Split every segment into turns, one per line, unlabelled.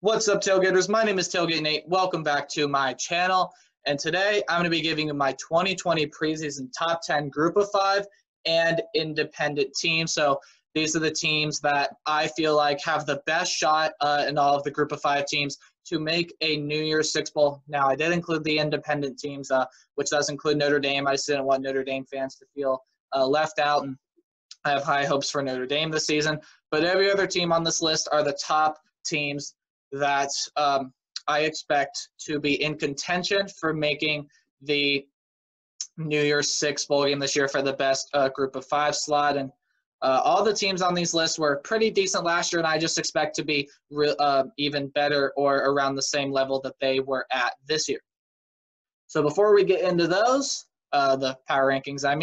What's up, Tailgaters? My name is Tailgate Nate. Welcome back to my channel. And today I'm going to be giving you my 2020 preseason top 10 group of 5 and independent teams. So these are the teams that I feel like have the best shot in all of the group of 5 teams to make a New Year's Six Bowl. Now, I did include the independent teams, which does include Notre Dame. I just didn't want Notre Dame fans to feel left out, and I have high hopes for Notre Dame this season. But every other team on this list are the top teams that I expect to be in contention for making the New Year's Six Bowl game this year for the best group of 5 slot. And all the teams on these lists were pretty decent last year, and I just expect to be even better or around the same level that they were at this year. So before we get into those, the power rankings, I'm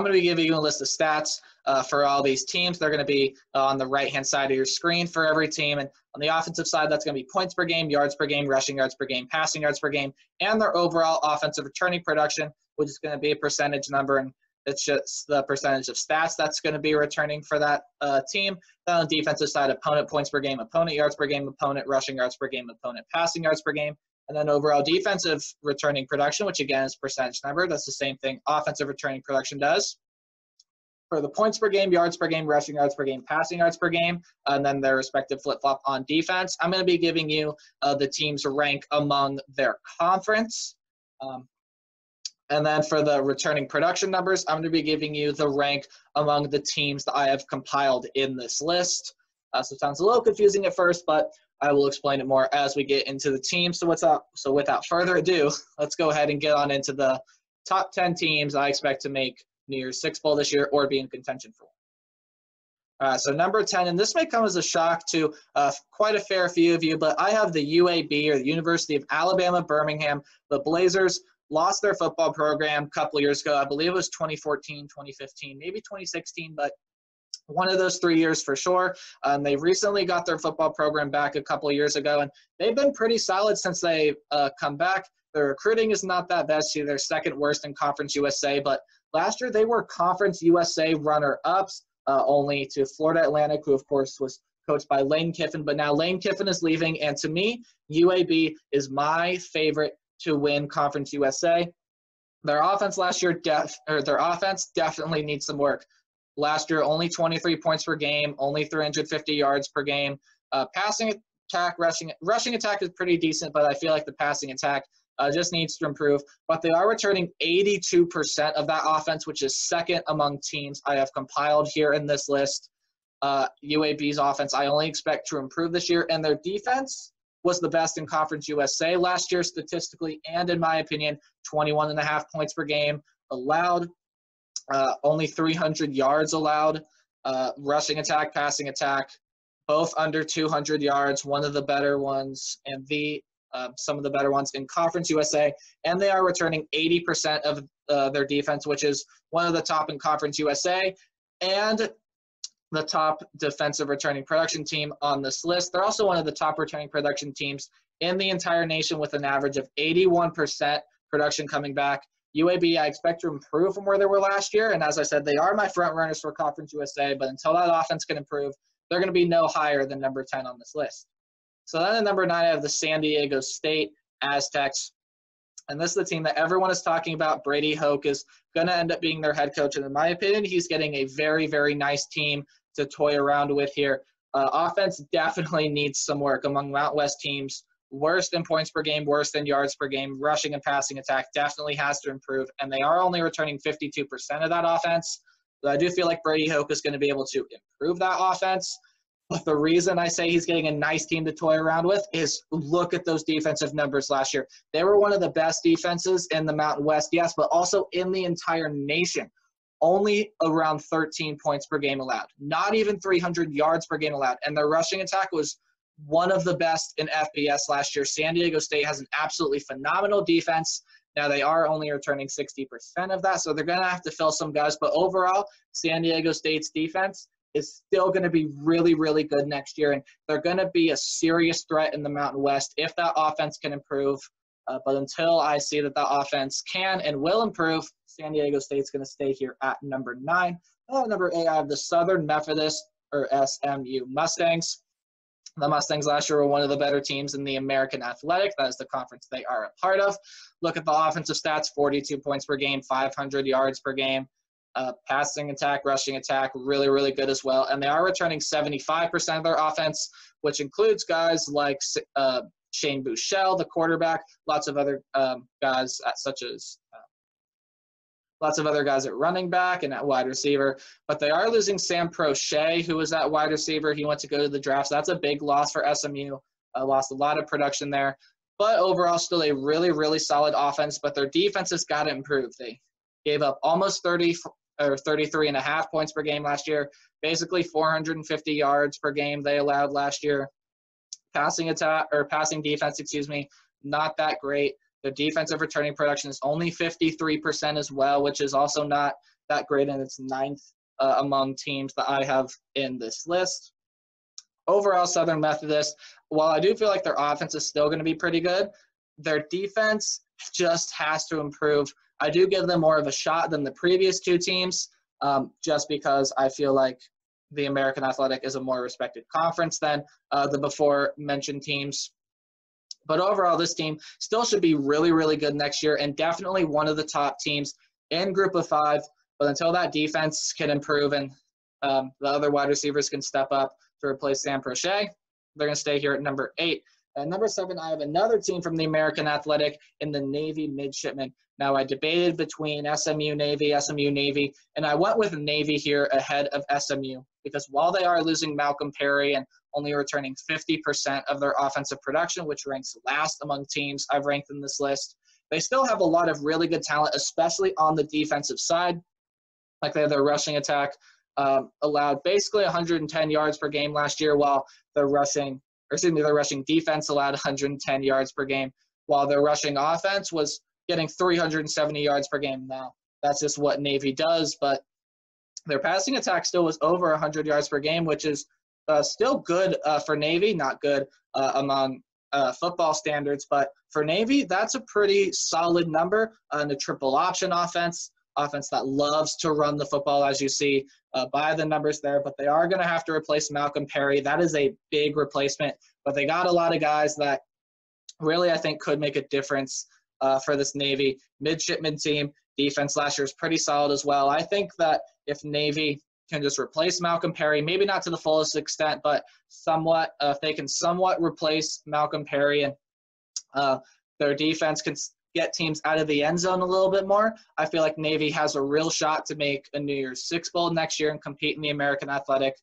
going to be giving you a list of stats for all these teams. They're going to be on the right-hand side of your screen for every team. And on the offensive side, that's going to be points per game, yards per game, rushing yards per game, passing yards per game, and their overall offensive returning production, which is going to be a percentage number. And it's just the percentage of stats that's going to be returning for that team. Then on the defensive side, opponent points per game, opponent yards per game, opponent rushing yards per game, opponent passing yards per game. And then overall defensive returning production, which again is percentage number. That's the same thing offensive returning production does. For the points per game, yards per game, rushing yards per game, passing yards per game, and then their respective flip-flop on defense, I'm going to be giving you the team's rank among their conference. And then for the returning production numbers, I'm going to be giving you the rank among the teams that I have compiled in this list. So it sounds a little confusing at first, but I will explain it more as we get into the team. So without further ado, let's go ahead and get on into the top 10 teams I expect to make New Year's Six Bowl this year or be in contention for. So number 10, and this may come as a shock to quite a fair few of you, but I have the UAB, or the University of Alabama, Birmingham. The Blazers lost their football program a couple of years ago. I believe it was 2014, 2015, maybe 2016, but one of those 3 years for sure. They recently got their football program back a couple of years ago, and they've been pretty solid since they come back. Their recruiting is not that best. They're second worst in Conference USA, but last year they were Conference USA runner-ups, only to Florida Atlantic, who of course was coached by Lane Kiffin, but now Lane Kiffin is leaving, and to me, UAB is my favorite to win Conference USA. Their offense last year, their offense definitely needs some work. Last year, only 23 points per game, only 350 yards per game. Passing attack, rushing attack is pretty decent, but I feel like the passing attack just needs to improve. But they are returning 82% of that offense, which is second among teams I have compiled here in this list. UAB's offense I only expect to improve this year, and their defense was the best in Conference USA last year statistically, and in my opinion, 21.5 points per game allowed. Only 300 yards allowed. Rushing attack, passing attack, both under 200 yards, one of the better ones, and some of the better ones in Conference USA. And they are returning 80% of their defense, which is one of the top in Conference USA, and the top defensive returning production team on this list. They're also one of the top returning production teams in the entire nation with an average of 81% production coming back. UAB, I expect to improve from where they were last year, and as I said, they are my front runners for Conference USA, but until that offense can improve, they're going to be no higher than number 10 on this list. So then at number 9, I have the San Diego State Aztecs, and this is the team that everyone is talking about. Brady Hoke is going to end up being their head coach, and in my opinion, he's getting a very, very nice team to toy around with here. Offense definitely needs some work among Mountain West teams. Worst in points per game, worst in yards per game, rushing and passing attack definitely has to improve, and they are only returning 52% of that offense. But I do feel like Brady Hoke is going to be able to improve that offense. But the reason I say he's getting a nice team to toy around with is look at those defensive numbers last year. They were one of the best defenses in the Mountain West, yes, but also in the entire nation. Only around 13 points per game allowed, not even 300 yards per game allowed, and their rushing attack was one of the best in FBS last year. San Diego State has an absolutely phenomenal defense. Now, they are only returning 60% of that, so they're going to have to fill some guys. But overall, San Diego State's defense is still going to be really, really good next year, and they're going to be a serious threat in the Mountain West if that offense can improve. But until I see that the offense can and will improve, San Diego State's going to stay here at number 9. Number 8, I have the Southern Methodist, or SMU Mustangs. The Mustangs last year were one of the better teams in the American Athletic. That is the conference they are a part of. Look at the offensive stats, 42 points per game, 500 yards per game. Passing attack, rushing attack, really, really good as well. And they are returning 75% of their offense, which includes guys like Shane Buechele, the quarterback, lots of other guys lots of other guys at running back and at wide receiver. But they are losing Sam Prochet, who was at wide receiver. He went to go to the draft, so that's a big loss for SMU. Lost a lot of production there. But overall, still a really, really solid offense. But their defense has got to improve. They gave up almost 33.5 points per game last year, basically 450 yards per game they allowed last year. Passing defense, not that great. Their defensive returning production is only 53% as well, which is also not that great, and it's ninth among teams that I have in this list. Overall, Southern Methodist, while I do feel like their offense is still going to be pretty good, their defense just has to improve. I do give them more of a shot than the previous two teams, just because I feel like the American Athletic is a more respected conference than the before-mentioned teams. But overall, this team still should be really, really good next year and definitely one of the top teams in Group of 5. But until that defense can improve and the other wide receivers can step up to replace Sam Prochet, they're going to stay here at number 8. At number 7, I have another team from the American Athletic in the Navy Midshipmen. Now, I debated between SMU, Navy, and I went with Navy here ahead of SMU because while they are losing Malcolm Perry and only returning 50% of their offensive production, which ranks last among teams I've ranked in this list, they still have a lot of really good talent, especially on the defensive side. Like they have their rushing attack allowed basically 110 yards per game last year, while their rushing defense allowed 110 yards per game, while their rushing offense was getting 370 yards per game. Now, that's just what Navy does, but their passing attack still was over 100 yards per game, which is still good for Navy, not good among football standards, but for Navy, that's a pretty solid number in the triple option offense that loves to run the football, as you see by the numbers there, but they are going to have to replace Malcolm Perry. That is a big replacement, but they got a lot of guys that really, I think, could make a difference for this Navy midshipman team. Defense last year is pretty solid as well. I think that if Navy can just replace Malcolm Perry, maybe not to the fullest extent, but somewhat, if they can somewhat replace Malcolm Perry and their defense can get teams out of the end zone a little bit more, I feel like Navy has a real shot to make a New Year's Six Bowl next year and compete in the American Athletic.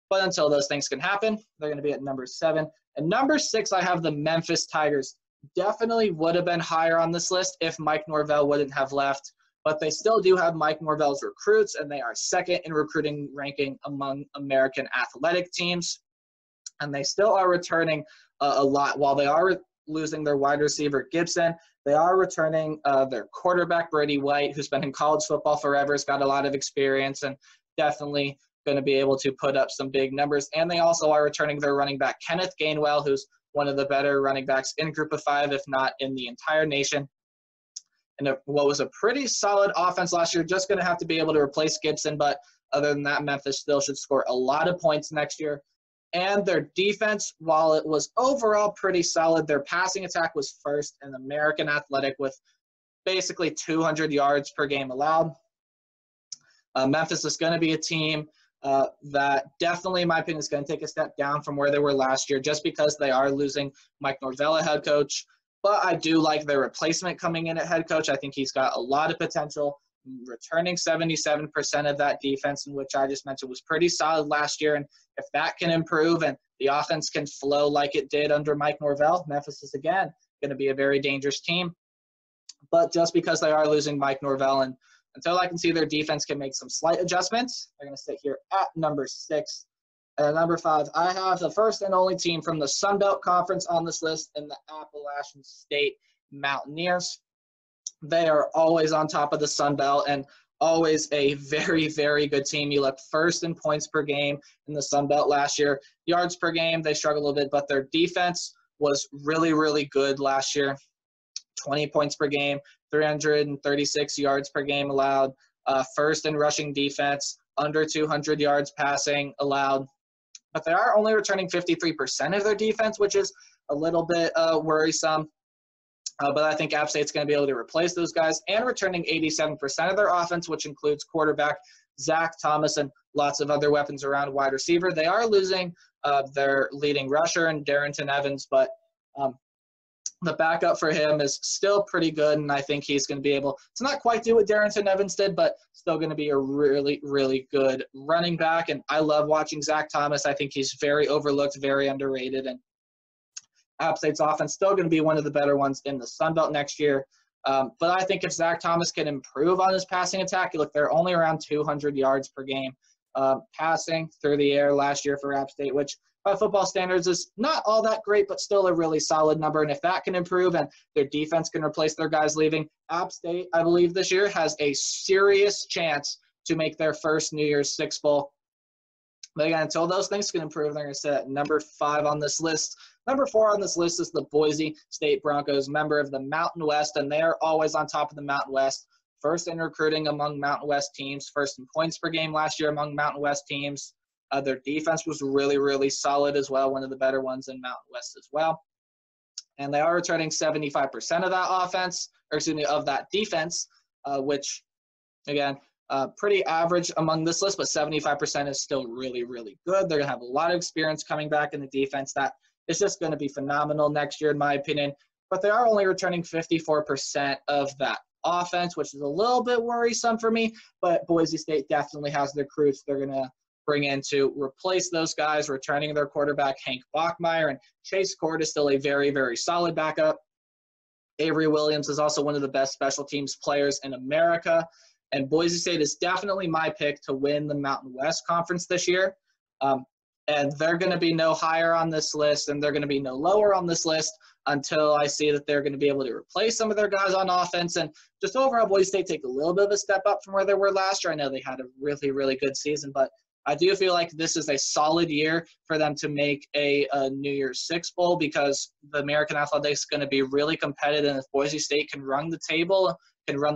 But until those things can happen, they're going to be at number 7. And number 6, I have the Memphis Tigers. Definitely would have been higher on this list if Mike Norvell wouldn't have left. But they still do have Mike Norvell's recruits, and they are second in recruiting ranking among American Athletic teams. And they still are returning a lot. While they are losing their wide receiver Gibson, they are returning their quarterback Brady White, who's been in college football forever, has got a lot of experience, and definitely going to be able to put up some big numbers. And they also are returning their running back Kenneth Gainwell, who's one of the better running backs in Group of 5, if not in the entire nation. And what was a pretty solid offense last year, just going to have to be able to replace Gibson. But other than that, Memphis still should score a lot of points next year. And their defense, while it was overall pretty solid, their passing attack was first in American Athletic with basically 200 yards per game allowed. Memphis is going to be a team that definitely, in my opinion, is going to take a step down from where they were last year just because they are losing Mike Norvell, head coach. But I do like their replacement coming in at head coach. I think he's got a lot of potential, returning 77% of that defense, in which I just mentioned was pretty solid last year. And if that can improve and the offense can flow like it did under Mike Norvell, Memphis is, again, going to be a very dangerous team. But just because they are losing Mike Norvell, and until I can see their defense can make some slight adjustments, they're going to sit here at number 6. And number 5, I have the first and only team from the Sun Belt Conference on this list in the Appalachian State Mountaineers. They are always on top of the Sun Belt and always a very, very good team. You look first in points per game in the Sun Belt last year. Yards per game, they struggled a little bit, but their defense was really, really good last year. 20 points per game, 336 yards per game allowed. First in rushing defense, under 200 yards passing allowed. but they are only returning 53% of their defense, which is a little bit worrisome. But I think App State's going to be able to replace those guys, and returning 87% of their offense, which includes quarterback Zach Thomas and lots of other weapons around wide receiver. They are losing their leading rusher and Darrington Evans, but the backup for him is still pretty good, and I think he's going to be able to not quite do what Darrington Evans did, but still going to be a really, really good running back. And I love watching Zach Thomas. I think he's very overlooked, very underrated, and App State's offense still going to be one of the better ones in the Sun Belt next year. But I think if Zach Thomas can improve on his passing attack, look, they're only around 200 yards per game passing through the air last year for App State, which by football standards is not all that great, but still a really solid number. And if that can improve and their defense can replace their guys leaving, App State, I believe this year, has a serious chance to make their first New Year's Six Bowl. But again, until those things can improve, they're going to sit at number 5 on this list. Number 4 on this list is the Boise State Broncos, member of the Mountain West, and they are always on top of the Mountain West. First in recruiting among Mountain West teams, first in points per game last year among Mountain West teams. Their defense was really, really solid as well, one of the better ones in Mountain West as well. And they are returning 75% of that offense, or excuse me, of that defense, which, again, pretty average among this list, but 75% is still really, really good. They're going to have a lot of experience coming back in the defense. That is just going to be phenomenal next year, in my opinion. But they are only returning 54% of that offense, which is a little bit worrisome for me. But Boise State definitely has the recruits they're going to bring in to replace those guys, returning their quarterback, Hank Bachmeier, and Chase Cord is still a very, very solid backup. Avery Williams is also one of the best special teams players in America. And Boise State is definitely my pick to win the Mountain West Conference this year. And they're going to be no higher on this list, and they're going to be no lower on this list until I see that they're going to be able to replace some of their guys on offense. And just overall, Boise State take a little bit of a step up from where they were last year. I know they had a really, really good season, but I do feel like this is a solid year for them to make a New Year's Six Bowl, because the American Athletics is going to be really competitive. And if Boise State can run the table, and win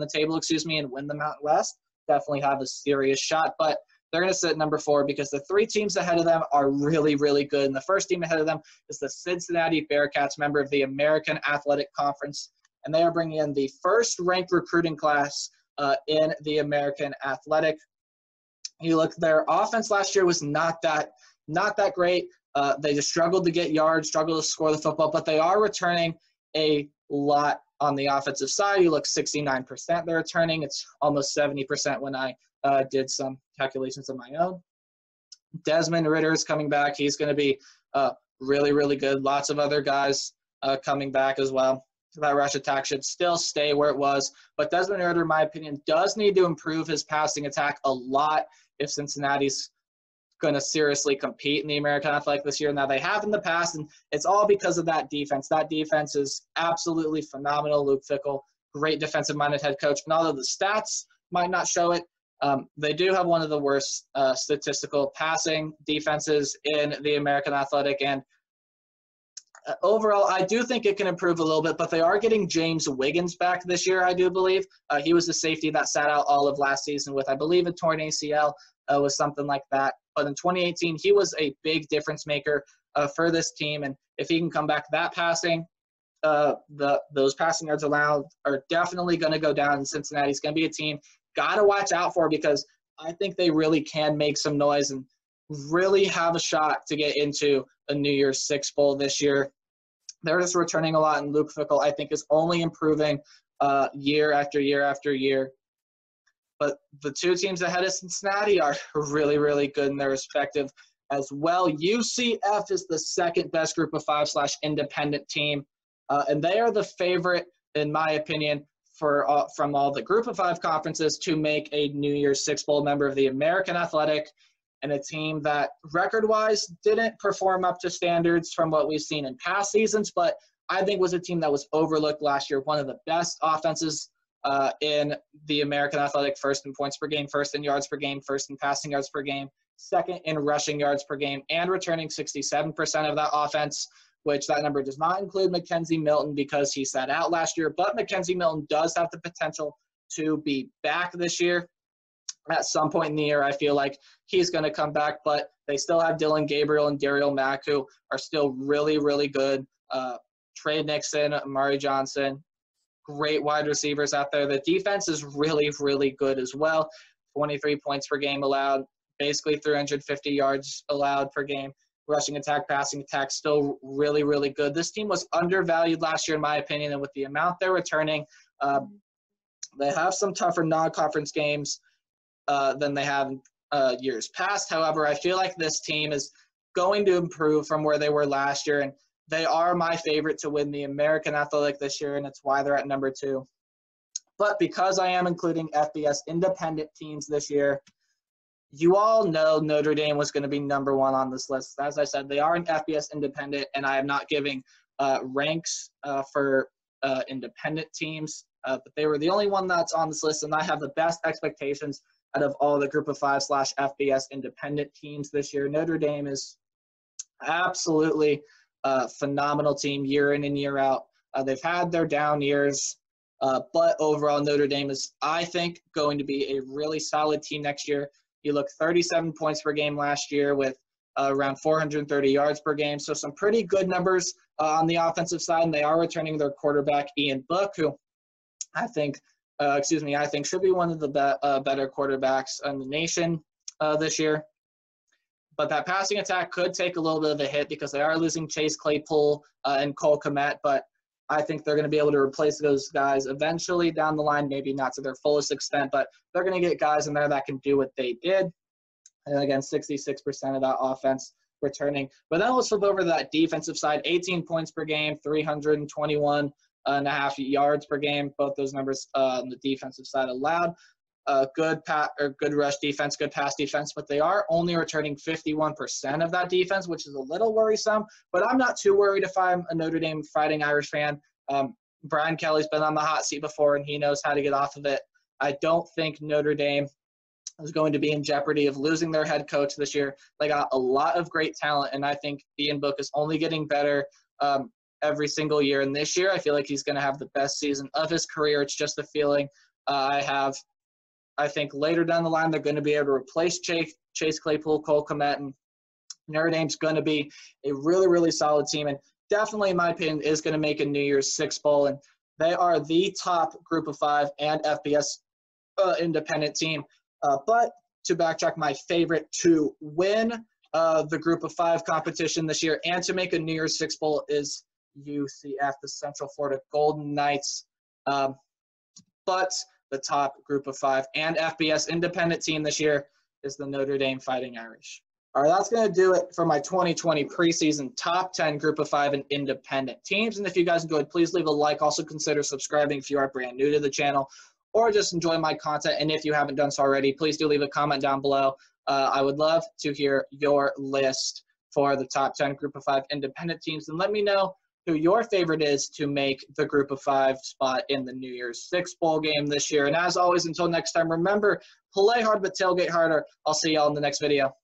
the Mountain West, definitely have a serious shot. But they're going to sit at number 4 because the 3 teams ahead of them are really, really good. And the first team ahead of them is the Cincinnati Bearcats, member of the American Athletic Conference. And they are bringing in the first-ranked recruiting class in the American Athletic. You look, their offense last year was not that great. They just struggled to get yards, struggled to score the football, but they are returning a lot on the offensive side. You look, 69% they're returning. It's almost 70% when I did some calculations of my own. Desmond Ridder is coming back. He's going to be really, really good. Lots of other guys coming back as well. That rush attack should still stay where it was. But Desmond Ridder, in my opinion, does need to improve his passing attack a lot if Cincinnati's going to seriously compete in the American Athletic this year. Now, they have in the past, and it's all because of that defense. That defense is absolutely phenomenal. Luke Fickell, great defensive-minded head coach. And although the stats might not show it, they do have one of the worst statistical passing defenses in the American Athletic. And overall, I do think it can improve a little bit, but they are getting James Wiggins back this year, I do believe. He was the safety that sat out all of last season with, I believe, a torn ACL, was something like that. But in 2018, he was a big difference maker for this team. And if he can come back, that passing, those passing yards allowed are definitely going to go down. And Cincinnati's going to be a team got to watch out for, because I think they really can make some noise and really have a shot to get into a New Year's Six Bowl this year. They're just returning a lot, and Luke Fickell, I think, is only improving year after year after year. But the 2 teams ahead of Cincinnati are really, really good in their respective as well. UCF is the second best group of 5 / independent team, and they are the favorite, in my opinion, from all the group of 5 conferences to make a New Year's Six Bowl, member of the American Athletic, and a team that record-wise didn't perform up to standards from what we've seen in past seasons, but I think was a team that was overlooked last year. One of the best offenses in the American Athletic, first in points per game, first in yards per game, first in passing yards per game, second in rushing yards per game, and returning 67% of that offense, which that number does not include Mackenzie Milton because he sat out last year. But Mackenzie Milton does have the potential to be back this year. at some point in the year, I feel like he's going to come back, but they still have Dylan Gabriel and Daryl Mack, who are still really, really good. Trey Nixon, Amari Johnson, great wide receivers out there. The defense is really, really good as well. 23 points per game allowed, basically 350 yards allowed per game. Rushing attack, passing attack, still really, really good. This team was undervalued last year, in my opinion, and with the amount they're returning, they have some tougher non-conference games than they have years past. However, I feel like this team is going to improve from where they were last year, and they are my favorite to win the American Athletic this year, and it's why they're at number 2. But because I am including FBS independent teams this year, you all know Notre Dame was going to be number 1 on this list. As I said, they are an FBS independent, and I am not giving ranks for independent teams, but they were the only one that's on this list, and I have the best expectations out of all the Group of 5/FBS independent teams this year. Notre Dame is absolutely a phenomenal team year in and year out. They've had their down years, but overall Notre Dame is, I think, going to be a really solid team next year. You look 37 points per game last year with around 430 yards per game, so some pretty good numbers on the offensive side, and they are returning their quarterback, Ian Book, who I think should be one of the better quarterbacks in the nation this year. But that passing attack could take a little bit of a hit because they are losing Chase Claypool and Cole Kmet, but I think they're going to be able to replace those guys eventually down the line, maybe not to their fullest extent, but they're going to get guys in there that can do what they did. And again, 66% of that offense returning. But then let's flip over to that defensive side, 18 points per game, 321.5 yards per game. Both those numbers on the defensive side allowed. Good rush defense, good pass defense, but they are only returning 51% of that defense, which is a little worrisome. But I'm not too worried if I'm a Notre Dame Fighting Irish fan. Brian Kelly's been on the hot seat before, and he knows how to get off of it. I don't think Notre Dame is going to be in jeopardy of losing their head coach this year. They got a lot of great talent, and I think Ian Book is only getting better every single year. And this year, I feel like he's going to have the best season of his career. It's just a feeling I have. I think later down the line, they're going to be able to replace Chase Claypool, Cole Kmet, and Notre Dame's going to be a really, really solid team. And definitely, in my opinion, is going to make a New Year's Six bowl. And they are the top Group of 5 and FBS independent team. But to backtrack, my favorite to win the Group of 5 competition this year and to make a New Year's Six bowl is UCF, the Central Florida Golden Knights. But the top Group of 5 and FBS independent team this year is the Notre Dame Fighting Irish. All right, that's going to do it for my 2020 preseason top 10 Group of 5 and independent teams. And if you guys enjoyed, please leave a like. Also consider subscribing if you are brand new to the channel or just enjoy my content. And if you haven't done so already, please do leave a comment down below. I would love to hear your list for the top 10 Group of 5 independent teams. And let me know who your favorite is to make the Group of 5 spot in the New Year's Six bowl game this year. And as always, until next time, remember, play hard but tailgate harder. I'll see y'all in the next video.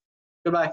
Goodbye.